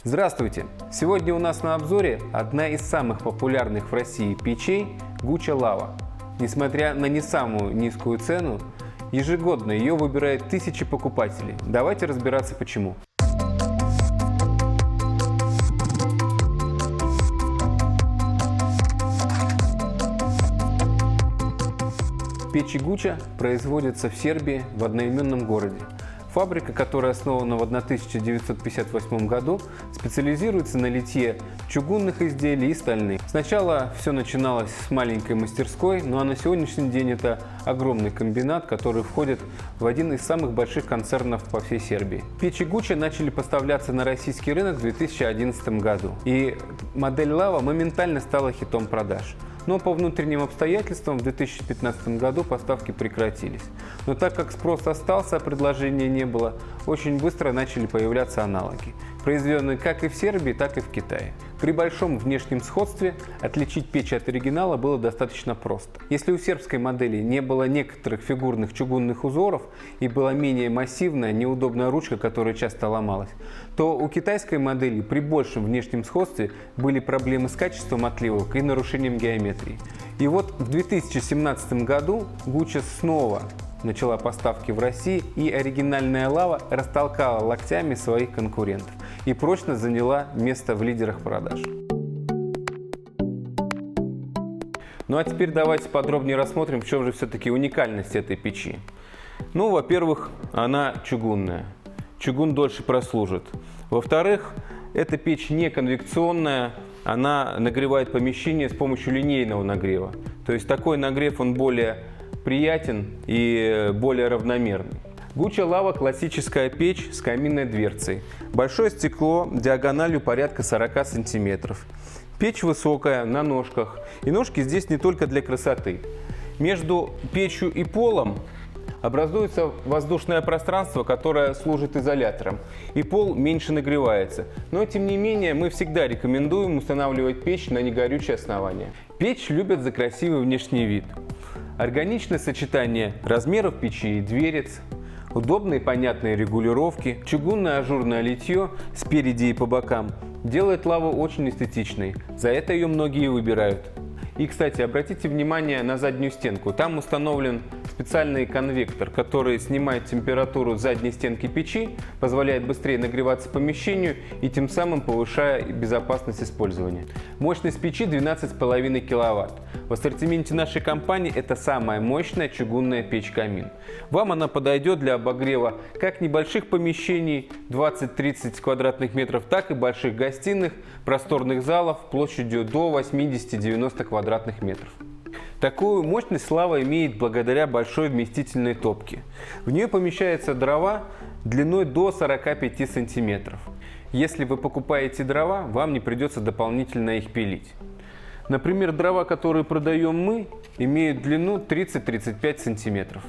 Здравствуйте! Сегодня у нас на обзоре одна из самых популярных в России печей Gucci Lava. Несмотря на не самую низкую цену, ежегодно ее выбирают тысячи покупателей. Давайте разбираться почему. Печи Gucci производятся в Сербии, в одноименном городе. Фабрика, которая основана в 1958 году, специализируется на литье чугунных изделий и стальных. Сначала все начиналось с маленькой мастерской, ну а на сегодняшний день это огромный комбинат, который входит в один из самых больших концернов по всей Сербии. Печи Gucci начали поставляться на российский рынок в 2011 году, и модель Lava моментально стала хитом продаж. Но по внутренним обстоятельствам в 2015 году поставки прекратились. Но так как спрос остался, а предложения не было, очень быстро начали появляться аналоги, произведенные как и в Сербии, так и в Китае. При большом внешнем сходстве отличить печь от оригинала было достаточно просто. Если у сербской модели не было некоторых фигурных чугунных узоров и была менее массивная, неудобная ручка, которая часто ломалась, то у китайской модели при большем внешнем сходстве были проблемы с качеством отливок и нарушением геометрии. И вот в 2017 году Gucci снова начала поставки в России, и оригинальная Lava растолкала локтями своих конкурентов и прочно заняла место в лидерах продаж. Ну а теперь давайте подробнее рассмотрим, в чем же все-таки уникальность этой печи. Ну, во-первых, она чугунная. Чугун дольше прослужит. Во-вторых, эта печь не конвекционная, она нагревает помещение с помощью линейного нагрева. То есть такой нагрев, он более приятен и более равномерный. Gucci Lava – классическая печь с каминной дверцей. Большое стекло диагональю порядка 40 см. Печь высокая, на ножках. И ножки здесь не только для красоты. Между печью и полом образуется воздушное пространство, которое служит изолятором, и пол меньше нагревается. Но тем не менее мы всегда рекомендуем устанавливать печь на негорючее основание. Печь любят за красивый внешний вид. Органичное сочетание размеров печи и дверец, удобные и понятные регулировки, чугунное ажурное литье спереди и по бокам делает лаву очень эстетичной. За это ее многие выбирают. И, кстати, обратите внимание на заднюю стенку. Там установлен специальный конвектор, который снимает температуру задней стенки печи, позволяет быстрее нагреваться помещению и тем самым повышая безопасность использования. Мощность печи 12,5 кВт. В ассортименте нашей компании это самая мощная чугунная печь-камин. Вам она подойдет для обогрева как небольших помещений 20-30 квадратных метров, так и больших гостиных, просторных залов площадью до 80-90 квадратных метров. Такую мощность Lava имеет благодаря большой вместительной топке. В нее помещаются дрова длиной до 45 см. Если вы покупаете дрова, вам не придется дополнительно их пилить. Например, дрова, которые продаем мы, имеют длину 30-35 см.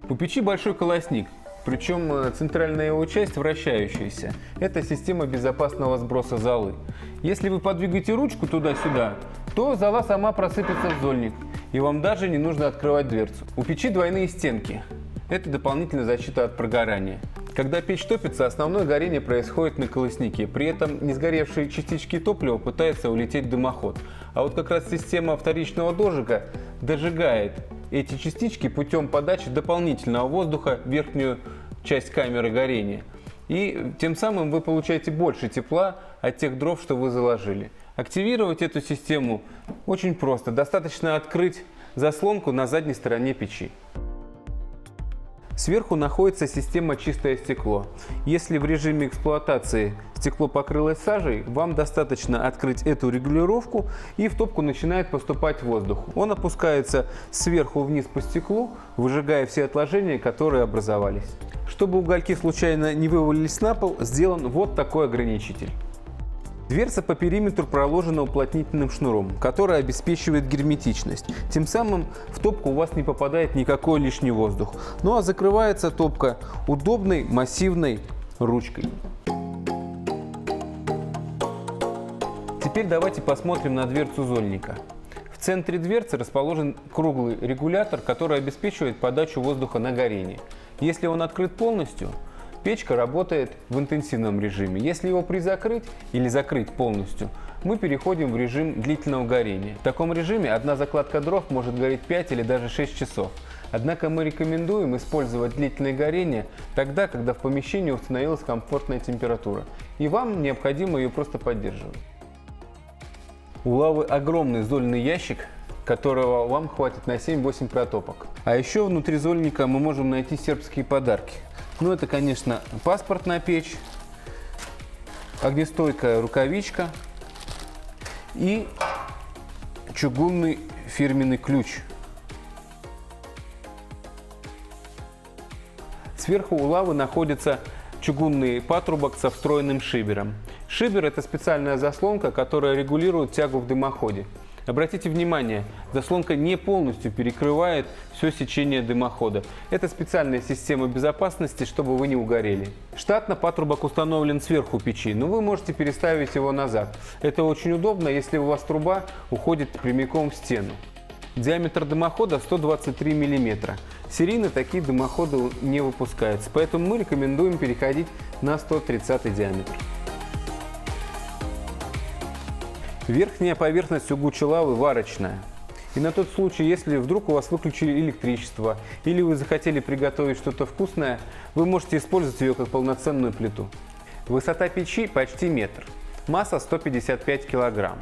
У печи большой колосник, причем центральная его часть вращающаяся. Это система безопасного сброса золы. Если вы подвигаете ручку туда-сюда, то зола сама просыпется в зольник, и вам даже не нужно открывать дверцу. У печи двойные стенки. Это дополнительная защита от прогорания. Когда печь топится, основное горение происходит на колоснике. При этом несгоревшие частички топлива пытаются улететь в дымоход. А вот как раз система вторичного дожига дожигает эти частички путем подачи дополнительного воздуха в верхнюю часть камеры горения. И тем самым вы получаете больше тепла от тех дров, что вы заложили. Активировать эту систему очень просто. Достаточно открыть заслонку на задней стороне печи. Сверху находится система «Чистое стекло». Если в режиме эксплуатации стекло покрылось сажей, вам достаточно открыть эту регулировку, и в топку начинает поступать воздух. Он опускается сверху вниз по стеклу, выжигая все отложения, которые образовались. Чтобы угольки случайно не вывалились на пол, сделан вот такой ограничитель. Дверца по периметру проложена уплотнительным шнуром, который обеспечивает герметичность. Тем самым в топку у вас не попадает никакой лишний воздух. Ну а закрывается топка удобной массивной ручкой. Теперь давайте посмотрим на дверцу зольника. В центре дверцы расположен круглый регулятор, который обеспечивает подачу воздуха на горение. Если он открыт полностью, Печка работает в интенсивном режиме. Если его призакрыть или закрыть полностью, мы переходим в режим длительного горения. В таком режиме одна закладка дров может гореть 5 или даже 6 часов. Однако мы рекомендуем использовать длительное горение тогда, когда в помещении установилась комфортная температура, и вам необходимо ее просто поддерживать. У лавы огромный зольный ящик, которого вам хватит на 7-8 протопок. А еще внутри зольника мы можем найти сербские подарки. Ну, это, конечно, паспортная печь, огнестойкая рукавичка и чугунный фирменный ключ. Сверху у лавы находится чугунный патрубок со встроенным шибером. Шибер – это специальная заслонка, которая регулирует тягу в дымоходе. Обратите внимание, заслонка не полностью перекрывает все сечение дымохода. Это специальная система безопасности, чтобы вы не угорели. Штатно патрубок установлен сверху печи, но вы можете переставить его назад. Это очень удобно, если у вас труба уходит прямиком в стену. Диаметр дымохода 123 мм. Серийно такие дымоходы не выпускаются, поэтому мы рекомендуем переходить на 130 диаметр. Верхняя поверхность у гучи лавы варочная. И на тот случай, если вдруг у вас выключили электричество или вы захотели приготовить что-то вкусное, вы можете использовать ее как полноценную плиту. Высота печи почти метр, масса 155 кг.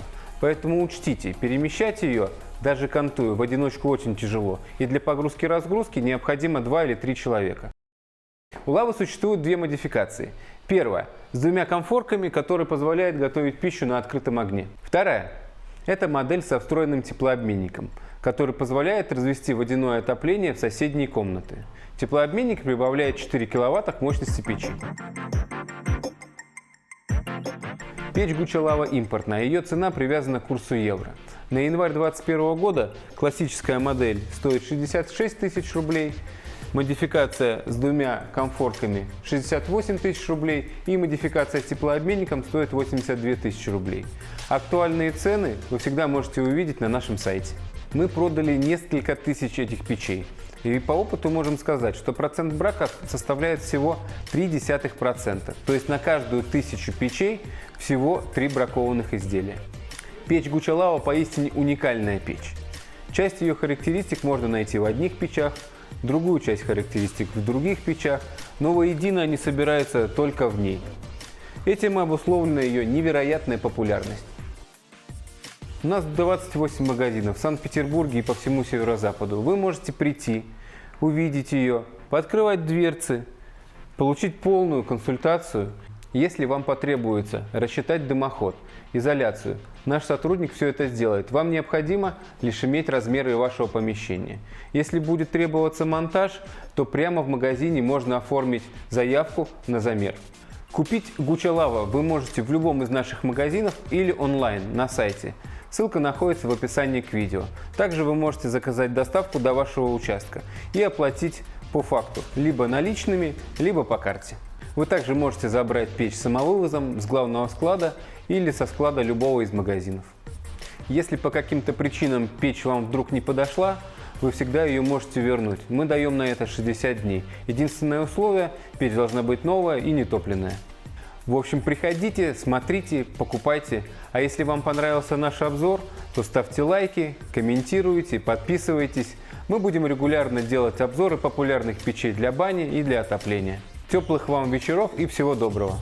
Поэтому учтите, перемещать ее, даже кантуя, в одиночку очень тяжело, и для погрузки-разгрузки необходимо 2 или 3 человека. У лавы существует две модификации. Первая – с двумя конфорками, которые позволяют готовить пищу на открытом огне. Вторая – это модель со встроенным теплообменником, который позволяет развести водяное отопление в соседние комнаты. Теплообменник прибавляет 4 кВт к мощности печи. Печь Гуччи Лава импортная, ее цена привязана к курсу евро. На январь 2021 года классическая модель стоит 66 тысяч рублей, модификация с двумя комфорками 68 тысяч рублей и модификация с теплообменником стоит 82 тысячи рублей. Актуальные цены вы всегда можете увидеть на нашем сайте. Мы продали несколько тысяч этих печей. И по опыту можем сказать, что процент брака составляет всего 0,3%. То есть на каждую 1000 печей всего 3 бракованных изделия. Печь Гуччи Лава поистине уникальная печь. Часть ее характеристик можно найти в одних печах, другую часть характеристик в других печах, но воедино они собираются только в ней. Этим обусловлена ее невероятная популярность. У нас 28 магазинов в Санкт-Петербурге и по всему северо-западу. Вы можете прийти, увидеть ее, пооткрывать дверцы, получить полную консультацию. Если вам потребуется рассчитать дымоход, изоляцию, наш сотрудник все это сделает. Вам необходимо лишь иметь размеры вашего помещения. Если будет требоваться монтаж, то прямо в магазине можно оформить заявку на замер. Купить Гуччи Лава вы можете в любом из наших магазинов или онлайн на сайте. Ссылка находится в описании к видео. Также вы можете заказать доставку до вашего участка и оплатить по факту либо наличными, либо по карте. Вы также можете забрать печь самовывозом с главного склада или со склада любого из магазинов. Если по каким-то причинам печь вам вдруг не подошла, вы всегда ее можете вернуть. Мы даем на это 60 дней. Единственное условие – печь должна быть новая и нетопленная. В общем, приходите, смотрите, покупайте. А если вам понравился наш обзор, то ставьте лайки, комментируйте, подписывайтесь. Мы будем регулярно делать обзоры популярных печей для бани и для отопления. Теплых вам вечеров и всего доброго!